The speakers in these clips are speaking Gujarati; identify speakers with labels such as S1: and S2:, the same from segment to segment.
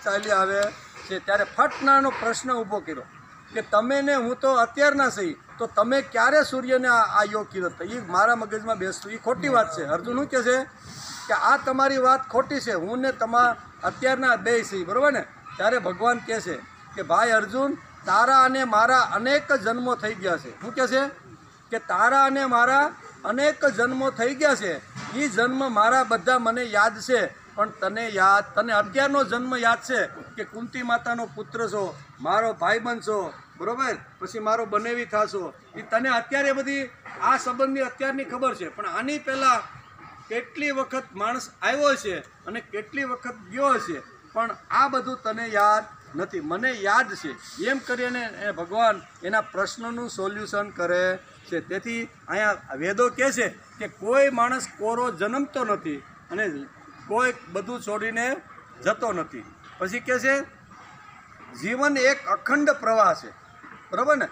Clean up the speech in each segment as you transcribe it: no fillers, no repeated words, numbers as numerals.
S1: ચાલી આવે છે ત્યારે ફટનાનો પ્રશ્ન ઊભો કર્યો કે તમે ને હું તો અત્યારના સહી, તો તમે ક્યારે સૂર્યને આ યોગ કર્યો? તો એ મારા મગજમાં બેસતું, એ ખોટી વાત છે. અર્જુન શું કહે છે કે આ તમારી વાત ખોટી છે, હું ને અત્યારના બે સહી, બરાબર ને? ત્યારે ભગવાન કહે છે કે ભાઈ અર્જુન, તારા અને મારા અનેક જન્મો થઈ ગયા છે. શું કહે છે કે તારા અને મારા અનેક જન્મો થઈ ગયા છે, એ જન્મ મારા બધા મને યાદ છે, પણ તને અત્યારનો જન્મ યાદ છે કે કુંતી માતાનો પુત્ર છો, મારો ભાઈબંધ છો, બરાબર? પછી મારો બનેવી થાશો, એ તને અત્યારે બધી આ સંબંધની અત્યારની ખબર છે, પણ આની પહેલાં કેટલી વખત માણસ આવ્યો છે અને કેટલી વખત ગયો છે, પણ આ બધું તને યાદ નથી, મને યાદ છે. એમ કરીને ભગવાન એના પ્રશ્નનું સોલ્યુશન કરે છે. તેથી અહીંયા વેદો કહે છે કે કોઈ માણસ કોરો જન્મતો નથી અને કોઈ બધું છોડીને જતો નથી. પછી કહે છે જીવન એક અખંડ પ્રવાહ છે, બરાબર ને?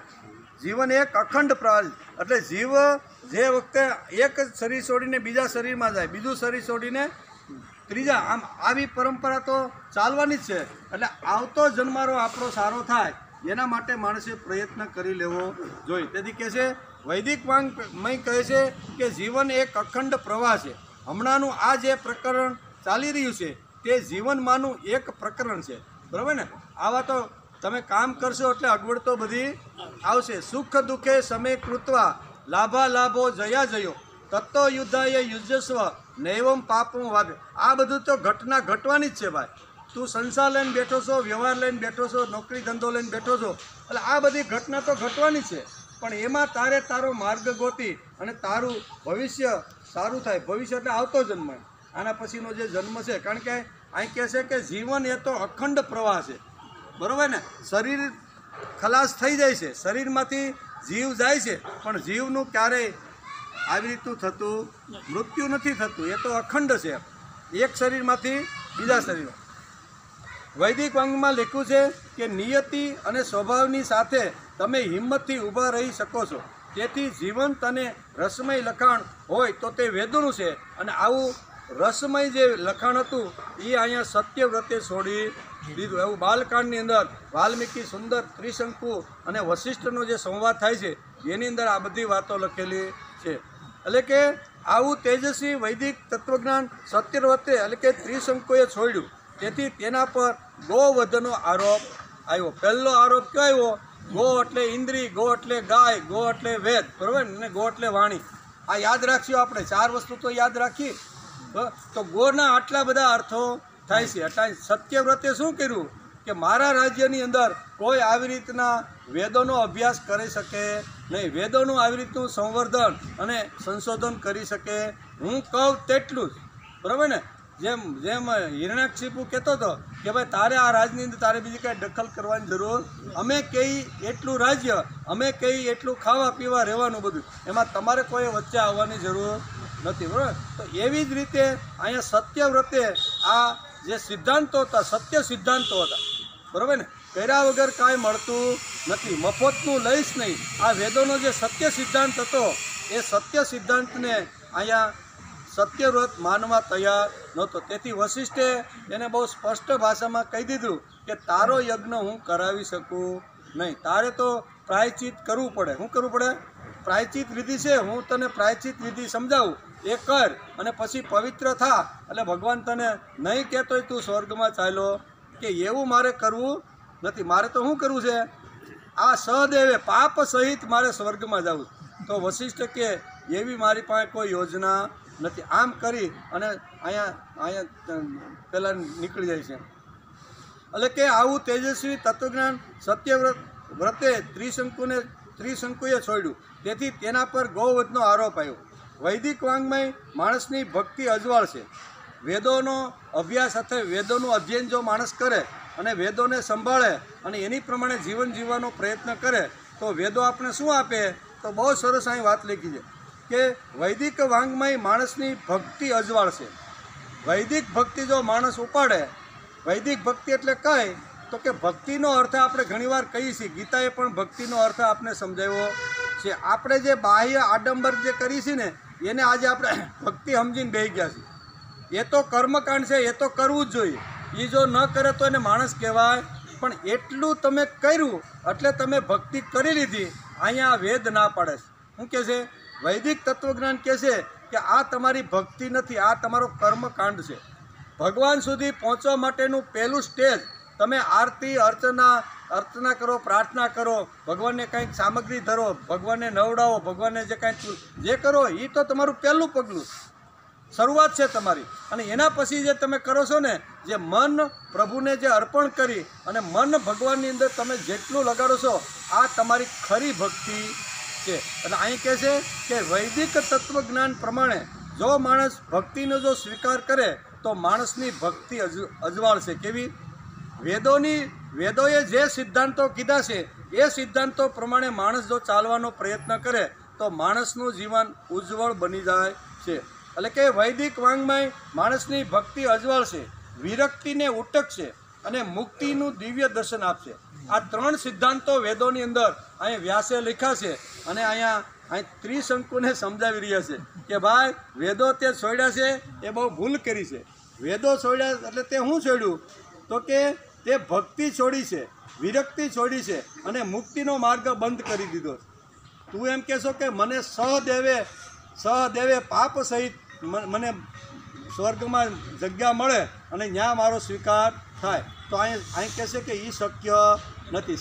S1: જીવન એક અખંડ પ્રવાહ, એટલે જીવ જે વખતે એક શરીર છોડીને બીજા શરીરમાં જાય, બીજું શરીર છોડીને ત્રીજા, આમ આવી પરંપરા તો ચાલવાની જ છે. એટલે આવતો જન્મારો આપણો સારો થાય એના માટે માણસે પ્રયત્ન કરી લેવો જોઈએ. તેથી કહે છે વૈદિક વાંગ્મય કહે છે કે જીવન એક અખંડ પ્રવાહ છે. હમણાંનું આ જે પ્રકરણ ચાલી રહ્યું છે તે જીવનમાંનું એક પ્રકરણ છે, બરાબર ને? આવા તો તમે કામ કરશો એટલે અગવડ તો બધી આવશે. સુખ દુઃખે સમય કૃત્વા લાભા લાભો જયા જયો તત્તો યુદ્ધાય યુજસ્વ નૈવમ પાપમ વાભે. આ બધું તો ઘટના ઘટવાની જ છે ભાઈ. તું સંસાર લઈને બેઠો છો, વ્યવહાર લઈને બેઠો છો, નોકરી ધંધો લઈને બેઠો છો, એટલે આ બધી ઘટના તો ઘટવાની છે, પણ એમાં તારે તારો માર્ગ ગોતી અને તારું ભવિષ્ય સારું થાય. ભવિષ્ય એટલે આવતો જન્મ, આના પછીનો જે જન્મ છે. કારણ કે અહીં કહે છે કે જીવન એ તો અખંડ પ્રવાહ છે, બરાબર ને? શરીર ખલાસ થઈ જાય છે, શરીરમાંથી જીવ જાય છે, પણ જીવનું ક્યારેય આવી રીતનું થતું મૃત્યુ નથી થતું, એ તો અખંડ છે, એક શરીરમાંથી બીજા શરીરમાં. વૈદિક વાંગમાં લખ્યું છે કે નિયતિ અને સ્વભાવની સાથે તમે હિંમતથી ઊભા રહી શકો છો. તેથી જીવન તને રસમય લખાણ હોય તો તે વેદોનું છે, અને આવું રસમય જે લખાણ હતું એ અહીંયા સત્યવ્રતે છોડી દીધું. એવું બાલકાંડની અંદર વાલ્મીકી સુંદર ત્રિશંકુ અને વશિષ્ઠનો જે સંવાદ થાય છે એની અંદર આ બધી વાતો લખેલી છે. એટલે કે આવું તેજસ્વી વૈદિક તત્વજ્ઞાન સત્યવ્રતે એટલે કે ત્રિશંકુએ છોડ્યું. તેથી તેના પર ગોવધનો આરોપ આવ્યો. પહેલો આરોપ કયો આવ્યો? ગો એટલે ઇન્દ્રિય, ગો એટલે ગાય, ગો એટલે વેદ, બરાબર ને? ગો એટલે વાણી. આ યાદ રાખશું આપણે, 4 વસ્તુ તો યાદ રાખી. તો ગોના આટલા બધા અર્થો થાય છે. એટલે સત્યવ્રતે શું કર્યું કે મારા રાજ્યની અંદર કોઈ આવી રીતના વેદોનો અભ્યાસ કરી શકે નહીં, વેદોનું આવી રીતનું સંવર્ધન અને સંશોધન કરી શકે હું કહું તેટલું જ, બરાબર ને? જેમ હિરણ્યકશિપુ કહેતો હતો કે ભાઈ તારે આ રાજની અંદર તારે બીજી કાંઈ દખલ કરવાની જરૂર, અમે કહીએ એટલું રાજ્ય, અમે કહીએ એટલું ખાવા પીવા રહેવાનું બધું, એમાં તમારે કોઈ વચ્ચે આવવાની જરૂર નથી, બરાબર? તો એવી જ રીતે અહીંયા સત્યવ્રતે આ જે સિદ્ધાંતો હતા, સત્ય સિદ્ધાંતો હતા, બરાબર ને? કર્યા વગર કાંઈ મળતું નથી, મફતનું લઈશ નહીં. આ વેદોનો જે સત્ય સિદ્ધાંત હતો એ સત્ય સિદ્ધાંતને અહીંયા સત્યવ્રત માનવા તૈયાર નહોતો. તેથી વશિષ્ઠે એને બહુ સ્પષ્ટ ભાષામાં કહી દીધું કે તારો યજ્ઞ હું કરાવી શકું નહીં, તારે તો પ્રાયચિત કરવું પડે. શું કરવું પડે? પ્રાયચિત વિધિ છે, હું તને પ્રાયચિત વિધિ સમજાવું, એ કર અને પછી પવિત્ર થા. એટલે ભગવાન તને નહીં કહેતોય તું સ્વર્ગમાં ચાલ્યો, કે એવું મારે કરવું નથી. મારે તો શું કરવું છે? આ સહદેવે પાપ સહિત મારે સ્વર્ગમાં જવું. તો વશિષ્ઠ કે એવી મારી પાસે કોઈ યોજના નથી. આમ કરી અને અહીંયા પહેલાં નીકળી જાય છે. એટલે કે આવું તેજસ્વી તત્વજ્ઞાન સત્યવ્રતે ત્રિશંકુએ છોડ્યું. તેથી તેના પર ગૌવધનો આરોપ આવ્યો. વૈદિક વાંગ્મય માણસની ભક્તિ અજવાળ છે. વેદોનો અભ્યાસ અથવા વેદોનું અધ્યયન જો માણસ કરે અને વેદોને સંભાળે અને એની પ્રમાણે જીવન જીવવાનો પ્રયત્ન કરે તો વેદો આપણે શું આપે? તો બહુ સરસ અહીં વાત લખી છે કે વૈદિક વાંગ્મય માણસની ભક્તિ અજવાળ છે. વૈદિક ભક્તિ જો માણસ ઉપાડે, વૈદિક ભક્તિ એટલે કઈ તો કે ભક્તિનો અર્થ આપણે ઘણીવાર કહીએ છીએ, ગીતાએ પણ ભક્તિનો અર્થ આપણે સમજાવ્યો છે. આપણે જે બાહ્ય આડંબર જે કરીએ છીએ ને એને આજે આપણે ભક્તિ સમજીને બેસી ગયા છીએ. એ તો કર્મકાંડ છે, એ તો કરવું જ જોઈએ. એ જો ન કરે તો એને માણસ કહેવાય. પણ એટલું તમે કર્યું એટલે તમે ભક્તિ કરી લીધી. અહીંયા વેદ ના પાડે છે. શું કહે છે? વૈદિક તત્વજ્ઞાન કહે છે કે આ તમારી ભક્તિ નથી, આ તમારો કર્મકાંડ છે. ભગવાન સુધી પહોંચવા માટેનું પહેલું સ્ટેજ તમે આરતી અર્ચના કરો, પ્રાર્થના કરો, ભગવાનને કંઈક સામગ્રી ધરો, ભગવાનને નવડાવો, ભગવાનને જે કાંઈ જે કરો એ તો તમારું પહેલું પગલું શરૂઆત છે તમારી. અને એના પછી જે તમે કરો છો ને, જે મન પ્રભુને જે અર્પણ કરી અને મન ભગવાનની અંદર તમે જેટલું લગાડો છો, આ તમારી ખરી ભક્તિ છે. અને અહીં કહે છે કે વૈદિક તત્વજ્ઞાન પ્રમાણે જો માણસ ભક્તિનો જો સ્વીકાર કરે તો માણસની ભક્તિ અજવાળ છે. કેવી? વેદોએ જે સિદ્ધાંતો કીધા છે એ સિદ્ધાંતો પ્રમાણે માણસ જો ચાલવાનો પ્રયત્ન કરે તો માણસનું જીવન ઉજ્જવળ બની જાય છે. એટલે કે વૈદિક વાંગ્મય માણસની ભક્તિ અજવાળ છે, વિરક્તિને ઉટકશે અને મુક્તિનું દિવ્ય દર્શન આપશે. આ ત્રણ સિદ્ધાંતો વેદોની અંદર અહીં વ્યાસે લખ્યા છે. અને અહીં ત્રિશંકુને સમજાવી રહ્યા છે કે ભાઈ વેદો તે છોડ્યા છે એ બહુ ભૂલ કરી છે. વેદો છોડ્યા એટલે તે શું છોડ્યું? તો કે તે ભક્તિ છોડી છે, વિરક્તિ છોડી છે અને મુક્તિનો માર્ગ બંધ કરી દીધો. તું એમ કહેશો કે મને સહદેવે પાપ સહિત મને સ્વર્ગમાં જગ્યા મળે અને ત્યાં મારો સ્વીકાર થાય, તો અહીં કહેશે કે એ શક્ય નથી.